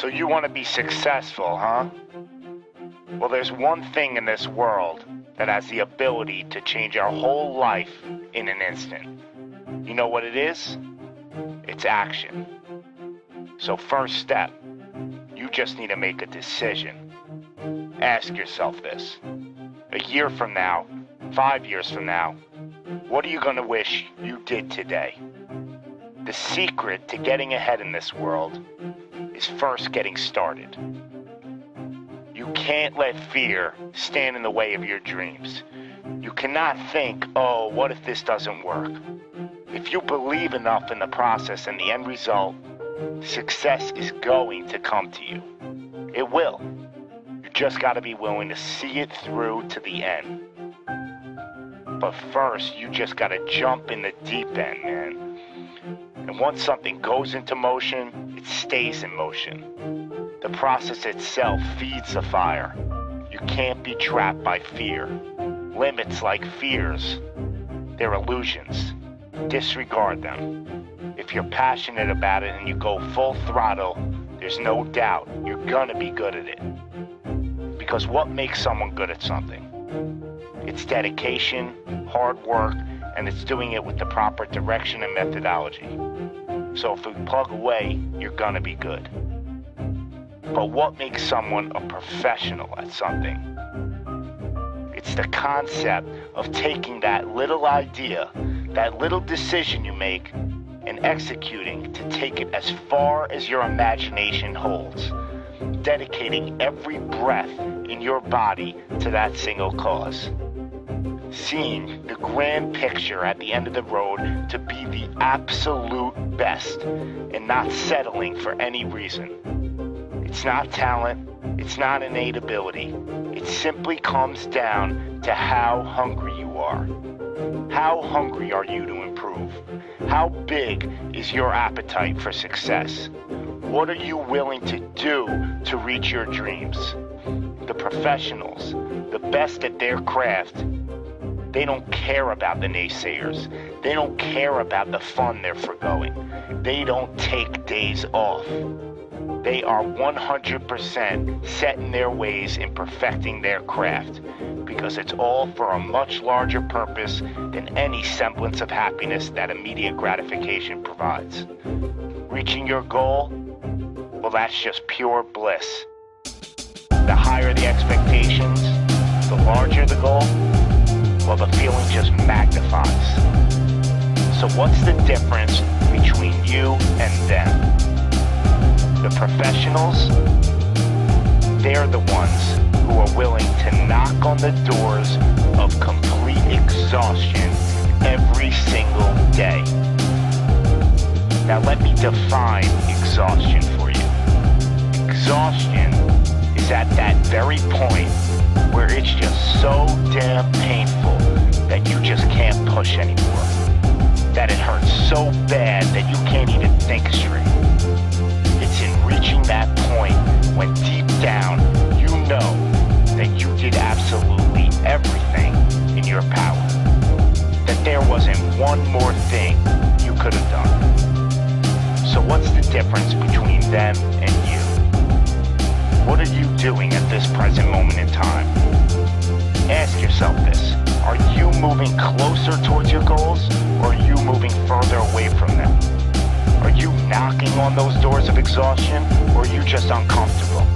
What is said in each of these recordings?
So you want to be successful, huh? Well, there's one thing in this world that has the ability to change our whole life in an instant. You know what it is? It's action. So first step, you just need to make a decision. Ask yourself this. A year from now, 5 years from now, what are you going to wish you did today? The secret to getting ahead in this world is first getting started. You can't let fear stand in the way of your dreams. You cannot think, oh, what if this doesn't work? If you believe enough in the process and the end result, success is going to come to you. It will. You just got to be willing to see it through to the end. But first, you just got to jump in the deep end, man. And once something goes into motion, it stays in motion. The process itself feeds the fire. You can't be trapped by fear. Limits like fears, they're illusions. Disregard them. If you're passionate about it and you go full throttle, there's no doubt you're gonna be good at it. Because what makes someone good at something? It's dedication, hard work, and it's doing it with the proper direction and methodology. So if you plug away, you're gonna be good. But what makes someone a professional at something? It's the concept of taking that little idea, that little decision you make, and executing to take it as far as your imagination holds, dedicating every breath in your body to that single cause. Seeing the grand picture at the end of the road to be the absolute best and not settling for any reason. It's not talent, it's not innate ability. It simply comes down to how hungry you are. How hungry are you to improve? How big is your appetite for success? What are you willing to do to reach your dreams? The professionals, the best at their craft, they don't care about the naysayers. They don't care about the fun they're forgoing. They don't take days off. They are 100% set in their ways in perfecting their craft because it's all for a much larger purpose than any semblance of happiness that immediate gratification provides. Reaching your goal, well, that's just pure bliss. The higher the expectations, the larger the goal, well, the feeling just magnifies. So what's the difference between you and them? The professionals, they're the ones who are willing to knock on the doors of complete exhaustion every single day. Now let me define exhaustion for you. Exhaustion is at that very point where it's just so damn painful that you just can't push anymore. That it hurts so bad that you can't even think straight. It's in reaching that point when deep down you know that you did absolutely everything in your power. That there wasn't one more thing you could have done. So what's the difference between them and you? What are you doing at this present moment in time? Ask yourself this. Are you moving closer towards your goals, or are you moving further away from them? Are you knocking on those doors of exhaustion, or are you just uncomfortable?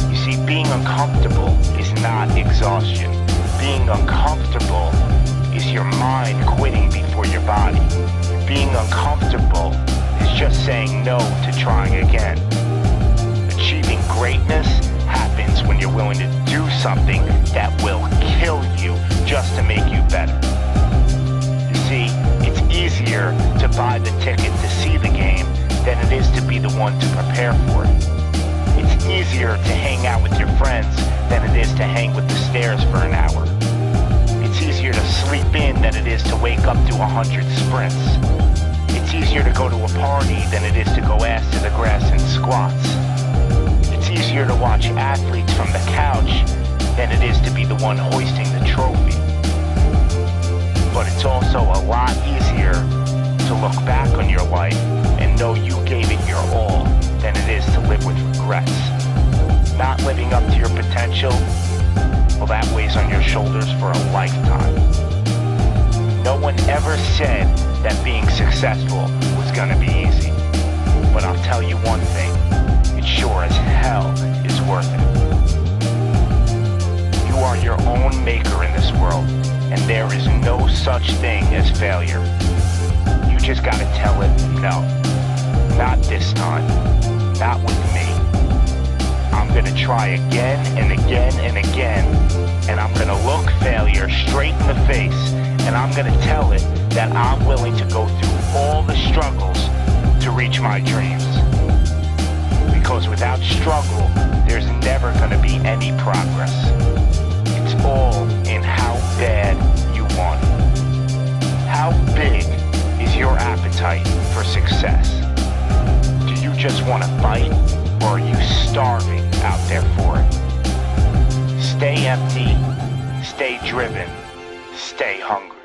You see, being uncomfortable is not exhaustion. Being uncomfortable is your mind quitting before your body. Being uncomfortable is just saying no to trying again. Achieving greatness happens when you're willing to do something that will kill you just to make you better. You see, it's easier to buy the ticket to see the game than it is to be the one to prepare for it. It's easier to hang out with your friends than it is to hang with the stairs for an hour. It's easier to sleep in than it is to wake up to 100 sprints. It's easier to go to a party than it is to go ass to the grass and squats. It's easier to watch athletes from the couch than it is to be the one hoisting the trophy. But it's also a lot easier to look back on your life and know you gave it your all. than it is to live with regrets. Not living up to your potential, well, that weighs on your shoulders for a lifetime. No one ever said that being successful was gonna be easy. But I'll tell you one thing, it sure as hell is worth it. You are your own maker in this world, and there is no such thing as failure. You just gotta tell it, no, not this time, not with me. I'm gonna try again and again and again, and I'm gonna look failure straight in the face, and I'm gonna tell it that I'm willing to go through all the struggles to reach my dreams. Because without struggle, there's never gonna be any progress. It's all in how bad you want it. How big is your appetite for success? Do you just want to fight, or are you starving out there for it? Stay empty, stay driven, stay hungry.